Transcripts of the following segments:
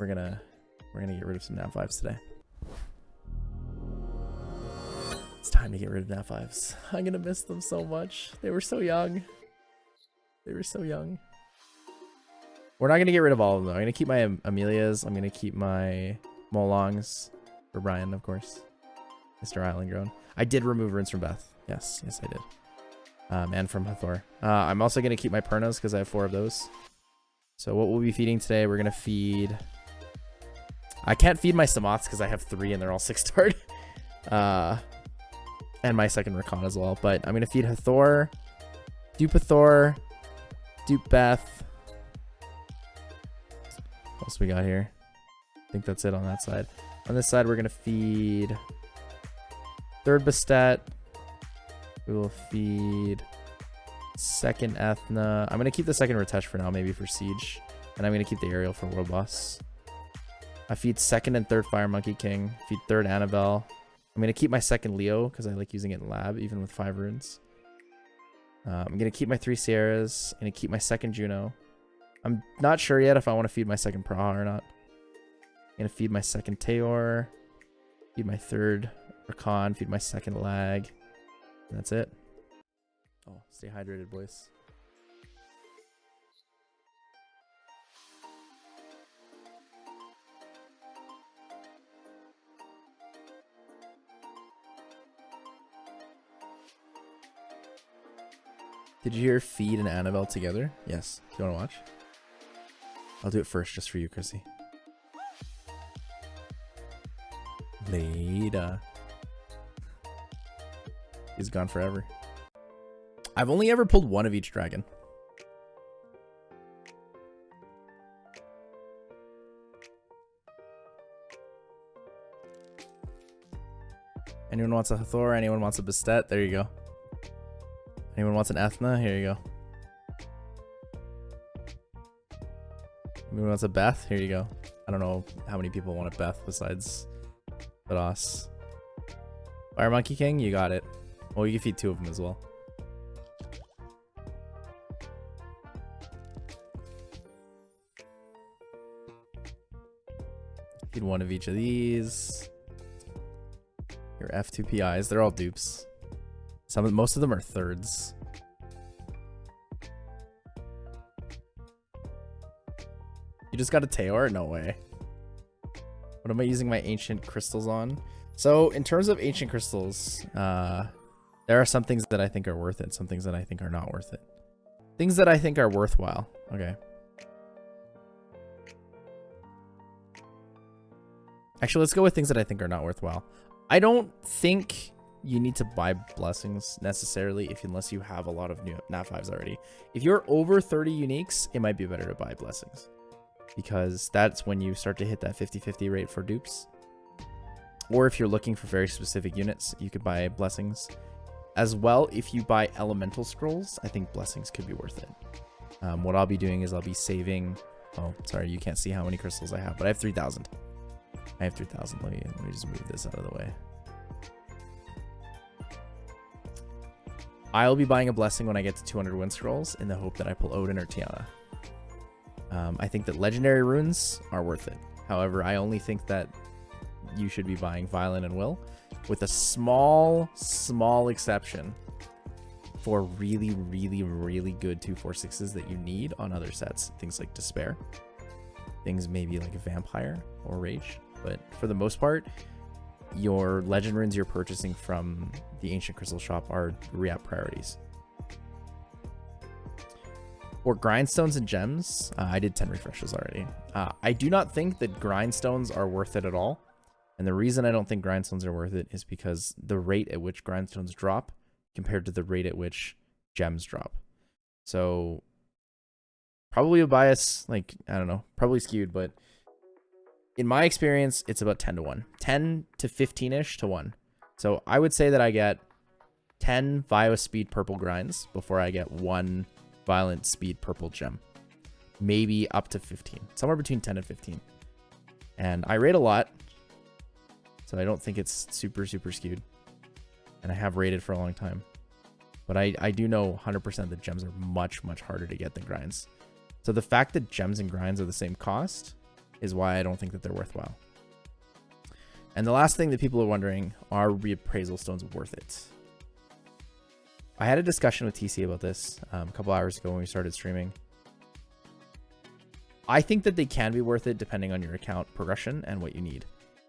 we're gonna get rid of some nat 5s today. It's time to get rid of nat 5s. I'm gonna miss them so much. They were so young. They were so young. We're not gonna get rid of all of them though. I'm gonna keep my Amelias. I'm gonna keep my Molongs for Brian, of course. Mr. Island Grown. I did remove runes from Beth. Yes, I did. And from Hathor. I'm also gonna keep my Pernas because I have 4 of those. So what we'll be feeding today, we're gonna feed. I can't feed my Samoths because I have 3 and they're all 6-starred. And my second Rakan as well. But I'm gonna feed Hathor, dupe Hathor, dupe Beth. What else we got here? I think that's it on that side. On this side, we're gonna feed 3rd Bastet. We will feed 2nd Ethna. I'm gonna keep the 2nd Ratesh for now, maybe for Siege. And I'm gonna keep the Ariel for World Boss. I feed 2nd and 3rd Fire Monkey King. Feed 3rd Annabelle. I'm gonna keep my 2nd Leo because I like using it in lab, even with 5 runes. I'm gonna keep my 3 Sierras. I'm gonna keep my 2nd Juno. I'm not sure yet if I want to feed my 2nd Praha or not. I'm gonna feed my 2nd Teor. Feed my 3rd Rakan. Feed my 2nd Lag. And that's it. Oh, stay hydrated, boys. Did you hear Feed and Annabelle together? Yes. Do you want to watch? I'll do it first just for you, Chrissy. Later. He's gone forever. I've only ever pulled 1 of each dragon. Anyone wants a Hathor? Anyone wants a Bastet? There you go. Anyone wants an Ethna? Here you go. Anyone wants a Beth? Here you go. I don't know how many people want a Beth besides Vados. Fire Monkey King, you got it. Well, you can feed 2 of them as well. Feed 1 of each of these. Your F2PIs, they're all dupes. Most of them are 3rds. You just got a Teor? No way. What am I using my ancient crystals on? So in terms of ancient crystals, there are some things that I think are worth it, some things that I think are not worth it. Things that I think are worthwhile. Okay. Actually, let's go with things that I think are not worthwhile. I don't think you need to buy blessings necessarily unless you have a lot of new nat 5s already. If you're over 30 uniques, it might be better to buy blessings because that's when you start to hit that 50-50 rate for dupes. Or if you're looking for very specific units, you could buy blessings. As well, if you buy elemental scrolls, I think blessings could be worth it. What I'll be doing is I'll be saving. Oh, sorry, you can't see how many crystals I have, but I have 3,000. I have 3,000. Let me just move this out of the way. I'll be buying a blessing when I get to 200 wind scrolls in the hope that I pull Odin or Tiana. I think that legendary runes are worth it. However, I only think that you should be buying Violent and Will, with a small exception for really, really, really good 2/4/6s that you need on other sets. Things like Despair. Things maybe like Vampire or Rage. But for the most part, your legend runes you're purchasing from the Ancient Crystal Shop are re-up priorities. For Grindstones and Gems, I did 10 refreshes already. I do not think that Grindstones are worth it at all. And the reason I don't think Grindstones are worth it is because the rate at which Grindstones drop compared to the rate at which Gems drop. So probably a bias, like, I don't know, probably skewed, but in my experience, it's about 10 to 1. 10 to 15-ish to 1. So I would say that I get 10 Vio Speed Purple Grinds before I get 1 Violent Speed Purple Gem. Maybe up to 15. Somewhere between 10 and 15. And I rate a lot, so I don't think it's super skewed. And I have rated for a long time. But I do know 100% that gems are much harder to get than grinds. So the fact that gems and grinds are the same cost is why I don't think that they're worthwhile. And the last thing that people are wondering, are reappraisal stones worth it? I had a discussion with TC about this a couple hours ago when we started streaming. I think that they can be worth it depending on your account progression and what you need.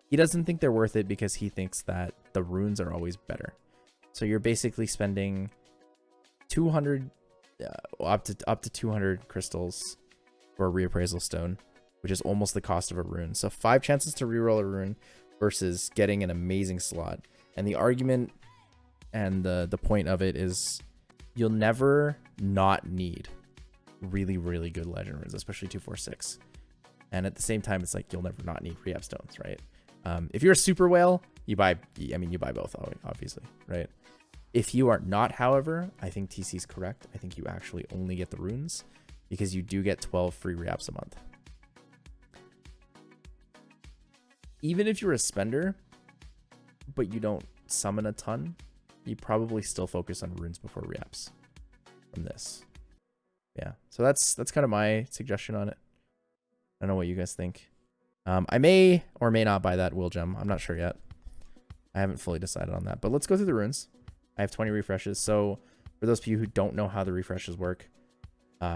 He doesn't think they're worth it because he thinks that the runes are always better. So you're basically spending 200 up to 200 crystals for a reappraisal stone, which is almost the cost of a rune. So 5 chances to reroll a rune versus getting an amazing slot. And the argument and the point of it is you'll never not need really, really good legend runes, especially 246. And at the same time, it's like you'll never not need re-up stones, right? If you're a super whale, you buy both, obviously, right? If you are not, however, I think TC's correct. I think you actually only get the runes because you do get 12 free re-ups a month. Even if you're a spender, but you don't summon a ton, you probably still focus on runes before re-ups from this. Yeah, so that's kind of my suggestion on it. I don't know what you guys think. I may or may not buy that will gem. I'm not sure yet. I haven't fully decided on that, but let's go through the runes. I have 20 refreshes. So for those of you who don't know how the refreshes work,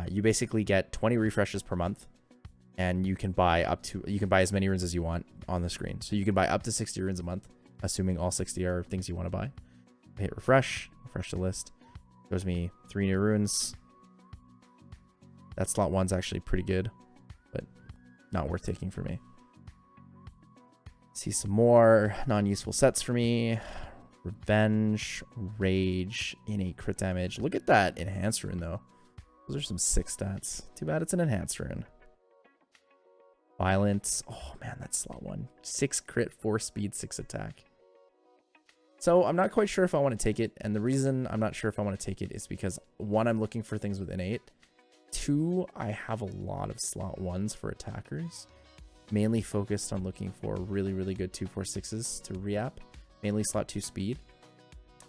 you basically get 20 refreshes per month, and you can buy as many runes as you want on the screen. So you can buy up to 60 runes a month, assuming all 60 are things you want to buy. I hit refresh the list. Shows me 3 new runes. That slot 1's actually pretty good, but not worth taking for me. See some more non-useful sets for me. Revenge, Rage, innate crit damage. Look at that enhanced rune though. Those are some sick stats. Too bad it's an enhanced rune. Violence. Oh man, that's slot 1. 6 crit, 4 speed, 6 attack. So I'm not quite sure if I want to take it. And the reason I'm not sure if I want to take it is because 1, I'm looking for things with innate. 2, I have a lot of slot 1s for attackers. Mainly focused on looking for really, really good 246s to re-app. Mainly slot 2 speed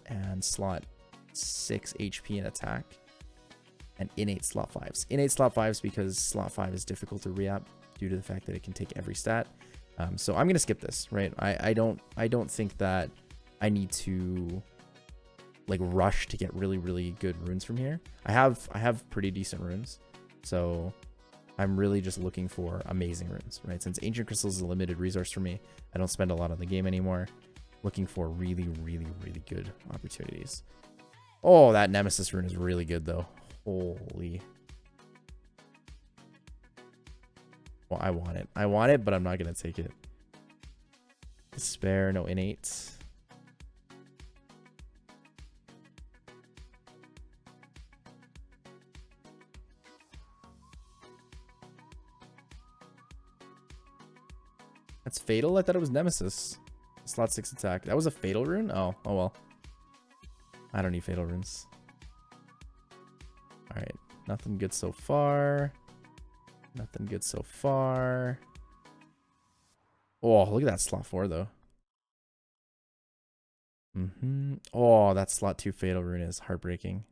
and slot 6 HP and attack, and innate slot 5s. Innate slot 5s because slot 5 is difficult to re-app due to the fact that it can take every stat. So I'm gonna skip this, right? I don't think that I need to like rush to get really, really good runes from here. I have pretty decent runes, so I'm really just looking for amazing runes, right? Since Ancient Crystals is a limited resource for me, I don't spend a lot on the game anymore. Looking for really, really, really good opportunities. Oh, that Nemesis rune is really good, though. Holy. Well, I want it. I want it, but I'm not going to take it. Despair, no innate. That's fatal? I thought it was Nemesis. Slot 6 attack. That was a fatal rune? Oh well. I don't need fatal runes. Alright. Nothing good so far. Nothing good so far. Oh, look at that slot 4 though. Oh, that slot 2 fatal rune is heartbreaking.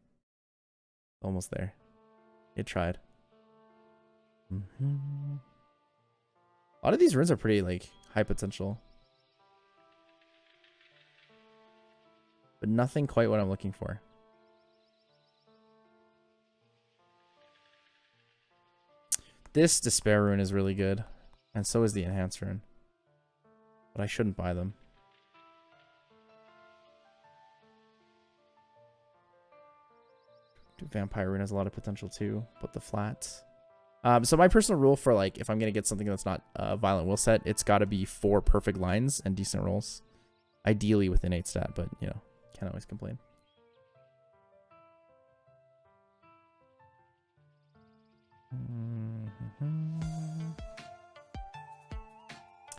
Almost there. It tried. A lot of these runes are pretty like high potential. But nothing quite what I'm looking for. This Despair rune is really good. And so is the Enhanced rune. But I shouldn't buy them. Vampire rune has a lot of potential too. But the flat. So my personal rule for like if I'm going to get something that's not a Violent Will set, it's got to be 4 perfect lines and decent rolls. Ideally with innate stat, but you know. Can't always complain.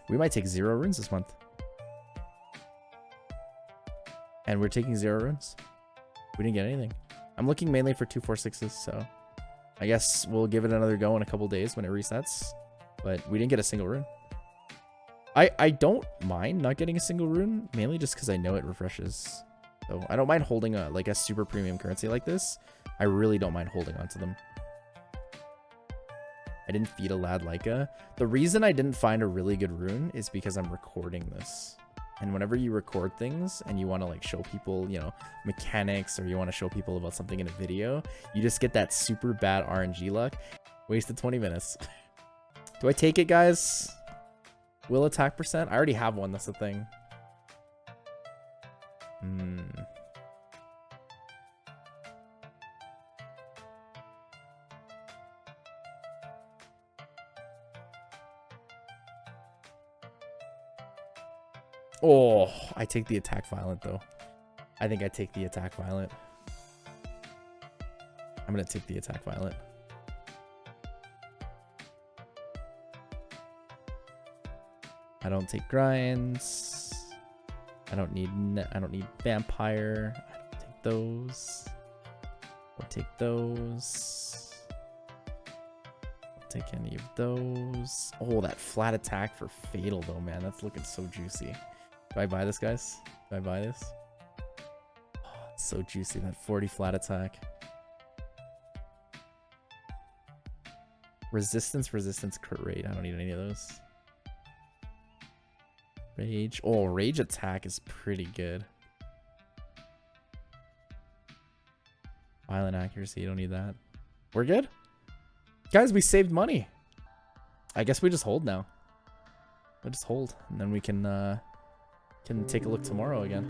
We might take 0 runes this month. And we're taking 0 runes. We didn't get anything. I'm looking mainly for 246s, so I guess we'll give it another go in a couple days when it resets. But we didn't get a single rune. I don't mind not getting a single rune, mainly just because I know it refreshes. So I don't mind holding a super premium currency like this. I really don't mind holding onto them. I didn't feed a lad Leica. The reason I didn't find a really good rune is because I'm recording this. And whenever you record things and you want to like show people, you know, mechanics, or you want to show people about something in a video, you just get that super bad RNG luck. Wasted 20 minutes. Do I take it, guys? Will attack percent? I already have one. That's the thing. Oh, I take the attack violent though. I think I take the attack violent. I'm gonna take the attack violent. I don't take grinds. I don't need vampire. I don't take those. I'll take those. I'll take any of those. Oh, that flat attack for fatal though, man. That's looking so juicy. Do I buy this, guys? Do I buy this? Oh, it's so juicy, that 40 flat attack. Resistance, crit rate. I don't need any of those. Rage. Oh, rage attack is pretty good. Violent accuracy, you don't need that. We're good? Guys, we saved money. I guess we just hold now. We'll just hold, and then we can take a look tomorrow again.